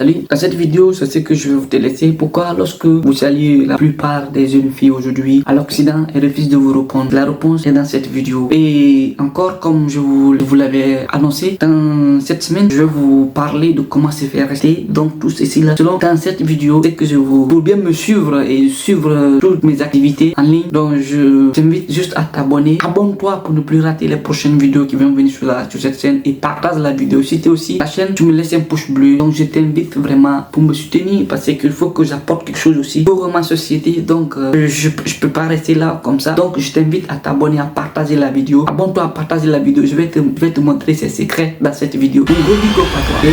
Salut, dans cette vidéo, c'est ce que je vais vous laisser. Pourquoi lorsque vous saluez la plupart des jeunes filles aujourd'hui à l'Occident, elles refusent de vous répondre? La réponse est dans cette vidéo. Et encore, comme je vous l'avais annoncé, dans cette semaine, je vais vous parler de comment se faire rester. Donc tout ceci là, selon dans cette vidéo, c'est que pour bien me suivre et suivre toutes mes activités en ligne. Donc je t'invite juste à t'abonner. Abonne-toi pour ne plus rater les prochaines vidéos qui vont venir sur cette chaîne et partage la vidéo. Si tu es aussi la chaîne, tu me laisses un pouce bleu. Donc je t'invite vraiment pour me soutenir parce qu'il faut que j'apporte quelque chose aussi pour ma société. Donc je peux pas rester là comme ça. Donc je t'invite à t'abonner, à partager la vidéo. Abonne-toi à partager la vidéo. Je vais te montrer ces secrets dans cette vidéo. Un gros big up à toi.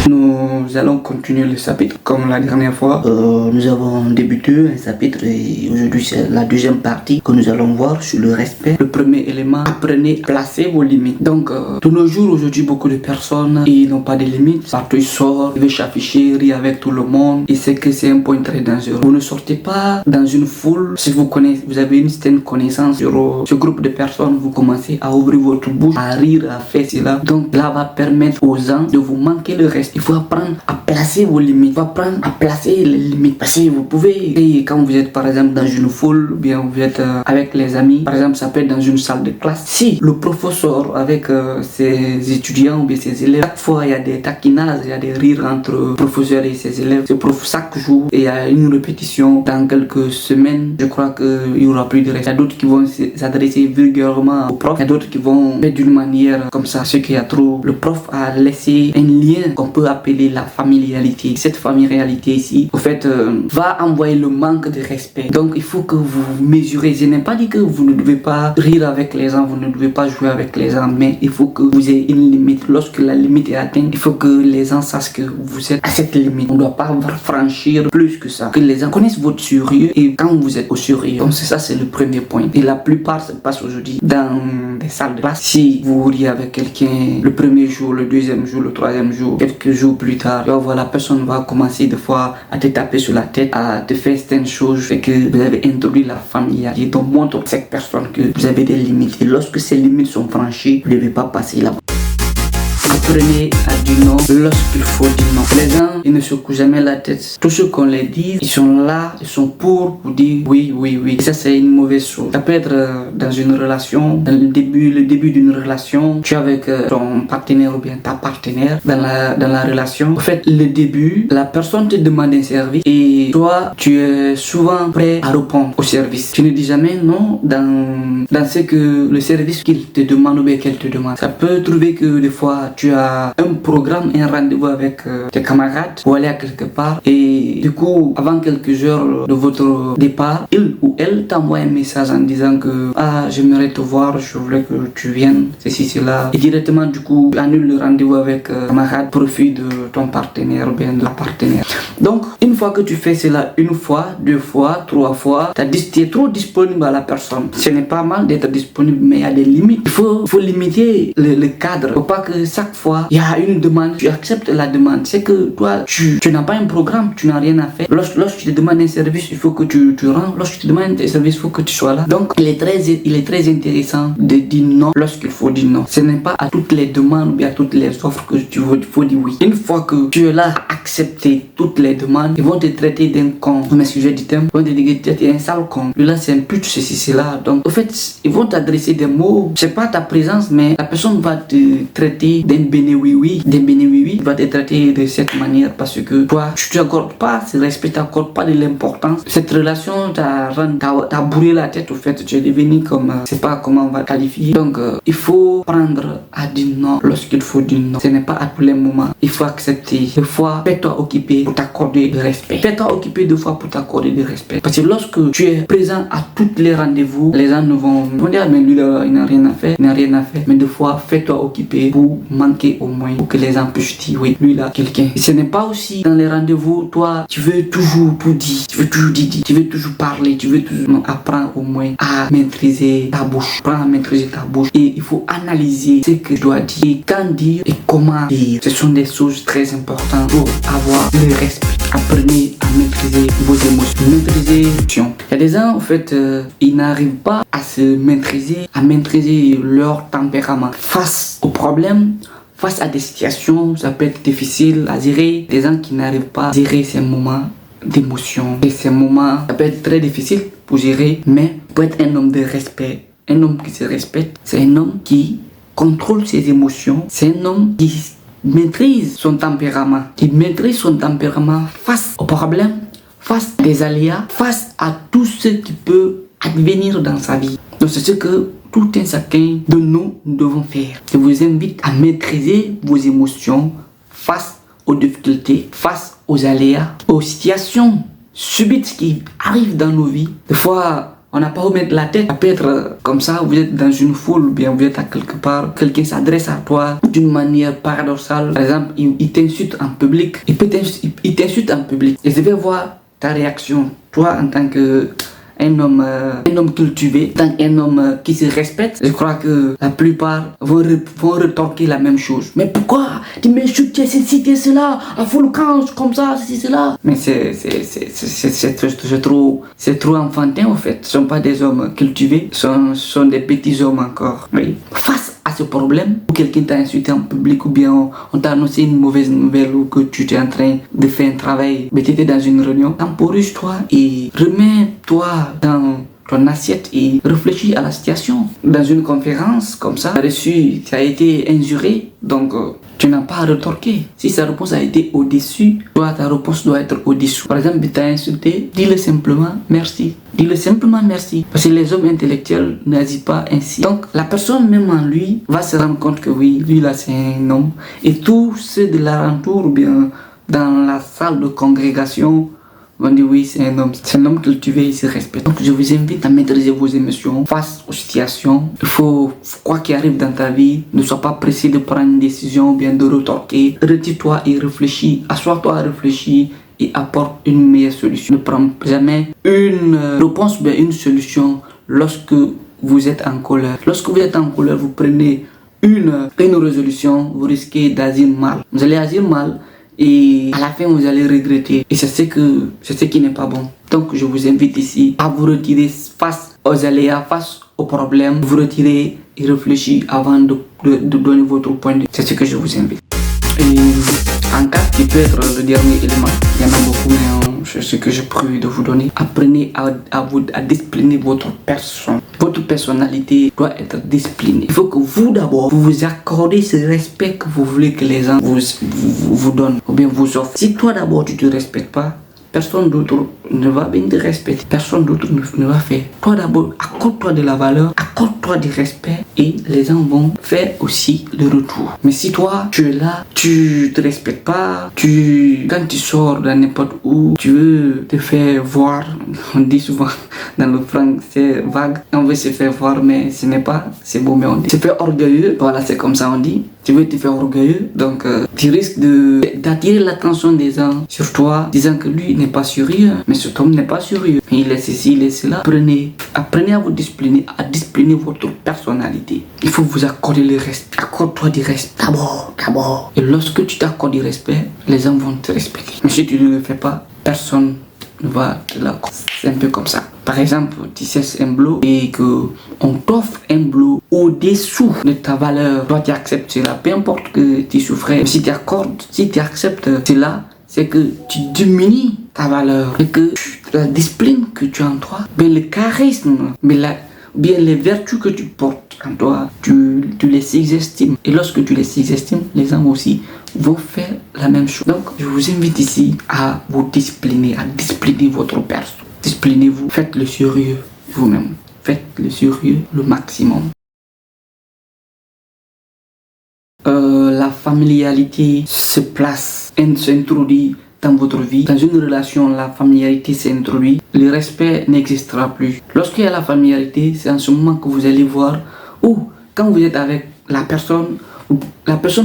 Et nous allons continuer le chapitre comme la dernière fois. Nous avons débuté un chapitre et aujourd'hui c'est la deuxième partie que nous allons voir sur le respect. Le premier élément, apprenez à placer vos limites. Donc de nos jours aujourd'hui, beaucoup de personnes ils n'ont pas de limites. Partout ils sortent, ils veulent s'afficher, rire avec tout le monde et c'est que c'est un point très dangereux. Vous ne sortez pas dans une foule si vous avez une certaine connaissance sur ce groupe de personnes, vous commencez à ouvrir votre bouche, à rire, à faire cela. Donc là va permettre aux gens de vous manquer le reste. Il faut apprendre à placer vos limites. Il faut apprendre à placer les limites. Parce que vous pouvez, et quand vous êtes par exemple dans une foule, ou bien vous êtes avec les amis, par exemple ça peut être dans une salle de classe. Si le professeur avec ses étudiants ou bien ses élèves, chaque fois il y a des taquinages, il y a des rires entre professeurs et ses élèves. Chaque jour, et il y a une répétition. Dans quelques semaines, je crois qu'il y aura plus de reste. Il y a d'autres qui vont s'adresser vulgairement au prof. Il y a d'autres qui vont faire d'une manière comme ça. Ce qu'il y a trop. Le prof a laissé un lien qu'on peut appeler la familiarité. Cette familiarité ici, au fait, va envoyer le manque de respect. Donc, il faut que vous mesurez. Je n'ai pas dit que vous ne devez pas rire avec les gens, vous ne devez pas jouer avec les gens, mais il faut que vous ayez une limite. Lorsque la limite est atteinte, il faut que les gens sachent que vous êtes à cette limite. On ne doit pas franchir plus que ça. Que les gens connaissent votre sérieux et quand vous êtes au sérieux. Donc ça c'est le premier point. Et la plupart se passe aujourd'hui dans des salles de classe. Si vous riez avec quelqu'un le premier jour, le deuxième jour, le troisième jour, quelques jours plus tard, la personne va commencer des fois à te taper sur la tête, à te faire certaines choses et que vous avez introduit la familiarité. Donc montre à cette personne que vous avez des limites. Et lorsque ces limites sont franchies, vous ne devez pas passer là-bas. Apprenez à dire non lorsqu'il faut dire non. Les gens, ils ne secouent jamais la tête. Tout ce qu'on les dit, ils sont là, ils sont pour vous dire oui, oui, oui. Et ça, c'est une mauvaise chose. Ça peut être dans une relation, dans le début d'une relation, tu es avec ton partenaire ou bien ta partenaire dans la relation. En fait, le début, la personne te demande un service et toi, tu es souvent prêt à répondre au service. Tu ne dis jamais non dans ce que le service qu'il te demande ou bien qu'elle te demande. Ça peut trouver que des fois, tu as un programme, un rendez-vous avec tes camarades pour aller à quelque part et du coup avant quelques heures de votre départ, il ou elle t'envoie un message en disant que j'aimerais te voir, je voulais que tu viennes, ceci, cela, et directement du coup tu annules le rendez-vous avec camarade, profit de ton partenaire ou bien de la partenaire. Donc une fois que tu fais cela, une fois, deux fois, trois fois, tu es trop disponible à la personne. Ce n'est pas mal d'être disponible, mais il y a des limites. Il faut limiter le cadre. Il ne faut pas que chaque fois il y a une demande, tu acceptes la demande. C'est que toi, tu n'as pas un programme, tu n'as rien à faire. Lorsque tu te demandes un service, il faut que tu rends. Lorsque tu demandes un service, il faut que tu sois là. Donc, il est très intéressant de dire non lorsqu'il faut dire non. Ce n'est pas à toutes les demandes ou à toutes les offres que tu veux, il faut dire oui. Une fois que tu es là à accepter toutes les demandes, ils vont te traiter d'un con. Comme sujet du thème, ils vont te dire que tu es un sale con. Lui là, c'est un pute, ceci, cela. Donc, au fait, ils vont t'adresser des mots. C'est pas ta présence, mais la personne va te traiter d'un béné-oui-oui. D'un béné-oui-oui va te traiter de cette manière parce que toi, tu t'accordes pas ce respect, tu t'accordes pas de l'importance. Cette relation t'a bourré la tête, au fait. Tu es devenu comme, je sais pas comment on va qualifier. Donc, il faut prendre à dire non lorsqu'il faut dire non. Ce n'est pas à tous les moments. Il faut accepter. Des fois, fais-toi occuper pour t'accorder du respect. Fais-toi occuper deux fois pour t'accorder du respect. Parce que lorsque tu es présent à tous les rendez-vous, les gens vont dire, mais lui là, il n'a rien à faire. Il n'a rien à faire. Mais des fois, fais-toi occuper pour manquer au moins, pour que les gens puissent dire, oui, lui là, quelqu'un. Ce n'est pas aussi dans les rendez-vous, toi, tu veux toujours tout dire. Tu veux toujours dire. Tu veux toujours parler. Tu veux toujours. Non, apprends au moins à maîtriser ta bouche. Apprends à maîtriser ta bouche. Et il faut analyser ce que je dois dire, et quand dire et comment dire. Ce sont des choses très importantes pour avoir le respect. Apprenez à maîtriser vos émotions. Maîtriser les émotions. Il y a des gens, en fait, ils n'arrivent pas à se maîtriser, à maîtriser leur tempérament. Face au problème, face à des situations, ça peut être difficile à gérer. Des gens qui n'arrivent pas à gérer ces moments d'émotion. Et ces moments, ça peut être très difficile pour gérer, mais pour être un homme de respect, un homme qui se respecte, c'est un homme qui contrôle ses émotions, c'est un homme qui maîtrise son tempérament, face aux problèmes, face à des aléas, face à tout ce qui peut advenir dans sa vie. Donc c'est ce que tout un chacun de nous devons faire. Je vous invite à maîtriser vos émotions face aux difficultés, face aux aléas, aux situations subites qui arrivent dans nos vies. Des fois, on n'a pas où mettre la tête. Ça peut être comme ça, vous êtes dans une foule, ou bien vous êtes à quelque part, quelqu'un s'adresse à toi d'une manière paradoxale. Par exemple, il t'insulte en public. Il t'insulte en public. Et je vais voir ta réaction. Toi, en tant que un homme cultivé, un homme qui se respecte, je crois que la plupart vont retorquer la même chose. Mais pourquoi tu m'insultes, tu as cité cela, à full camp, comme ça, c'est cela. Mais c'est trop enfantin en fait. Ce ne sont pas des hommes cultivés, ce sont des petits hommes encore. Oui. Face à ce problème, ou quelqu'un t'a insulté en public, ou bien on t'a annoncé une mauvaise nouvelle, ou que tu es en train de faire un travail, mais tu étais dans une réunion, temporise-toi et remets-toi dans ton assiette et réfléchis à la situation. Dans une conférence comme ça, tu as été injuré, donc tu n'as pas à retorquer. Si sa réponse a été au-dessus, toi ta réponse doit être au-dessous. Par exemple, il t'a insulté, dis-le simplement merci. Dis-le simplement merci. Parce que les hommes intellectuels n'agissent pas ainsi. Donc la personne même en lui va se rendre compte que oui, lui là c'est un homme. Et tous ceux de l'alentour ou bien dans la salle de congrégation on dit oui, c'est un homme cultivé, il se respecte. Donc je vous invite à maîtriser vos émotions face aux situations. Il faut, quoi qu'il arrive dans ta vie, ne sois pas pressé de prendre une décision ou bien de retorquer. Retire-toi et réfléchis, assois-toi, réfléchis et apporte une meilleure solution. Ne prends jamais une réponse ou bien une solution lorsque vous êtes en colère. Lorsque vous êtes en colère, vous prenez une résolution, vous risquez d'agir mal. Vous allez agir mal. Et à la fin, vous allez regretter. Et c'est ce qui n'est pas bon. Donc, je vous invite ici à vous retirer face aux aléas, face aux problèmes. Vous retirer et réfléchir avant de donner votre point de vue. C'est ce que je vous invite. Et en cas qui peut être le dernier élément, il y en a beaucoup, mais c'est ce que j'ai prévu de vous donner. Apprenez à discipliner votre personne. Votre personnalité doit être disciplinée. Il faut que vous d'abord, vous accordez ce respect que vous voulez que les gens vous donnent ou bien vous offrent. Si toi d'abord tu ne te respectes pas, personne d'autre ne va bien te respecter. Personne d'autre ne va faire. Toi d'abord, accorde-toi de la valeur, accorde-toi du respect et les gens vont faire aussi le retour. Mais si toi, tu es là, tu te respectes pas, quand tu sors dans n'importe où, tu veux te faire voir, on dit souvent dans le français vague, on veut se faire voir mais ce n'est pas, c'est beau mais on dit se faire orgueilleux, voilà c'est comme ça on dit. Tu veux te faire orgueilleux, donc tu risques d'attirer l'attention des gens sur toi, disant que lui n'est pas sérieux, mais cet homme n'est pas sérieux. Il est ceci, il est cela. Apprenez à vous discipliner, à discipliner votre personnalité. Il faut vous accorder le respect. Accorde-toi du respect. D'abord. Et lorsque tu t'accordes du respect, les gens vont te respecter. Mais si tu ne le fais pas, personne ne va te l'accorder. C'est un peu comme ça. Par exemple, tu cesses un boulot et qu'on t'offre un boulot au-dessous de ta valeur. Toi, tu acceptes cela, peu importe que tu souffrais. Si tu acceptes cela, c'est que tu diminues ta valeur. Et que la discipline que tu as en toi, bien le charisme, bien les vertus que tu portes en toi, tu les sous-estimes. Et lorsque tu les sous-estimes, les gens aussi vont faire la même chose. Donc, je vous invite ici à vous discipliner, à discipliner votre personne. Disciplinez-vous, faites le sérieux vous-même. Faites le sérieux le maximum. La familiarité s'introduit dans votre vie. Dans une relation, la familiarité s'introduit. Le respect n'existera plus. Lorsqu'il y a la familiarité, c'est en ce moment que vous allez voir où, quand vous êtes avec la personne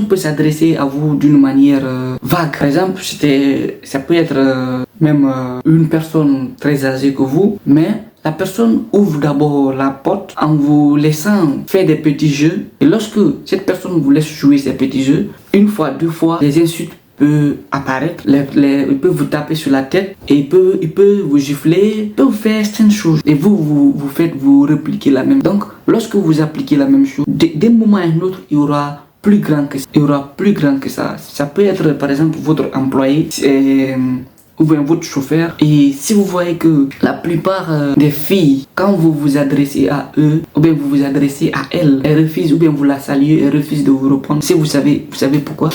peut s'adresser à vous d'une manière vague. Par exemple, ça peut être même une personne très âgée que vous, mais la personne ouvre d'abord la porte en vous laissant faire des petits jeux. Et lorsque cette personne vous laisse jouer ces petits jeux, une fois, deux fois, les insultes peuvent apparaître. Il peut vous taper sur la tête et il peut vous gifler, il peut vous faire certaines choses. Et vous répliquez la même. Donc, lorsque vous appliquez la même chose, d'un moment à un autre, il y aura plus grand que ça. Il y aura plus grand que ça. Ça peut être par exemple votre employé ou bien votre chauffeur. Et si vous voyez que la plupart des filles, quand vous vous adressez à eux, ou bien vous vous adressez à elles, elles refusent, ou bien vous la saluez, elles refusent de vous répondre. Si vous savez pourquoi?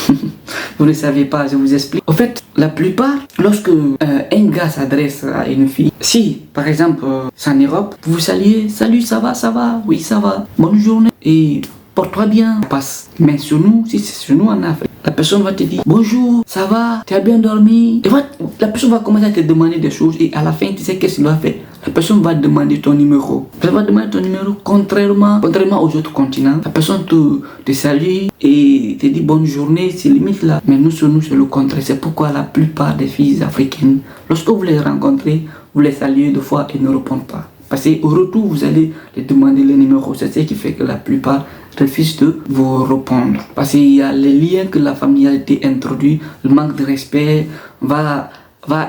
Vous ne savez pas, je vous explique. En fait, la plupart, lorsque un gars s'adresse à une fille, si par exemple c'est en Europe, vous saluez, salut, ça va, oui ça va, bonne journée et porte-toi bien, passe. Mais sur nous, si c'est sur nous en Afrique, la personne va te dire bonjour, ça va, tu as bien dormi. Et la personne va commencer à te demander des choses et à la fin, tu sais qu'est-ce qu'il doit faire? La personne va demander ton numéro. Elle va demander ton numéro contrairement aux autres continents. La personne te salue et te dit bonne journée, c'est limite là. Mais nous, sur nous, c'est le contraire. C'est pourquoi la plupart des filles africaines, lorsque vous les rencontrez, vous les saluez deux fois et ne répondent pas. Parce qu'au retour, vous allez les demander les numéros. C'est ce qui fait que la plupart refusent de vous répondre. Parce qu'il y a les liens que la familiarité introduit, le manque de respect, va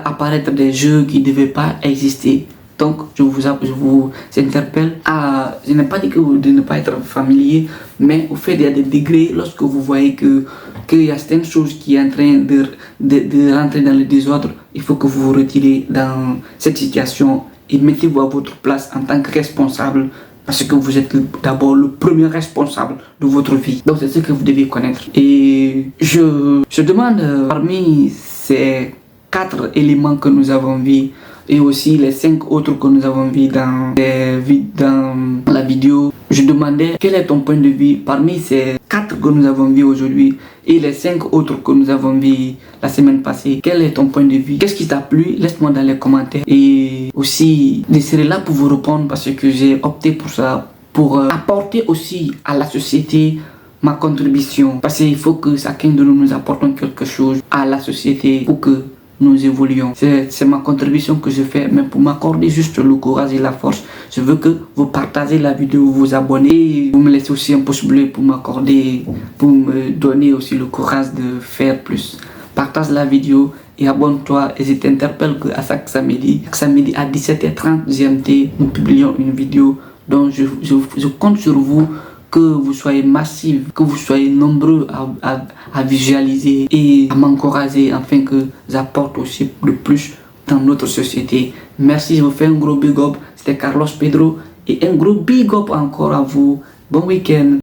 apparaître des jeux qui ne devaient pas exister. Donc, je vous interpelle à, je n'ai pas dit que vous de ne pas être familier, mais au fait, il y a des degrés lorsque vous voyez qu'il y a certaines choses qui sont en train de rentrer dans le désordre. Il faut que vous vous retirez dans cette situation et mettez-vous à votre place en tant que responsable, parce que vous êtes d'abord le premier responsable de votre vie. Donc c'est ce que vous devez connaître. Et je demande parmi ces 4 éléments que nous avons vus et aussi les 5 autres que nous avons vus dans la vidéo, je demandais quel est ton point de vue parmi ces 4 que nous avons vus aujourd'hui et les 5 autres que nous avons vus la semaine passée. Quel est ton point de vue? Qu'est-ce qui t'a plu? Laisse-moi dans les commentaires. Et aussi, je serai là pour vous répondre parce que j'ai opté pour ça, pour apporter aussi à la société ma contribution. Parce qu'il faut que chacun de nous apportons quelque chose à la société pour que nous évoluons. C'est ma contribution que je fais, mais pour m'accorder juste le courage et la force, je veux que vous partagez la vidéo, vous abonnez, vous me laissez aussi un pouce bleu pour m'accorder, pour me donner aussi le courage de faire plus. Partage la vidéo et abonne-toi, et je t'interpelle qu'à chaque samedi à 17h30 GMT, nous publions une vidéo. Donc je compte sur vous, que vous soyez massifs, que vous soyez nombreux à visualiser et à m'encourager afin que j'apporte aussi le plus dans notre société. Merci, je vous fais un gros big up. C'était Carlos Pedro et un gros big up encore à vous. Bon week-end.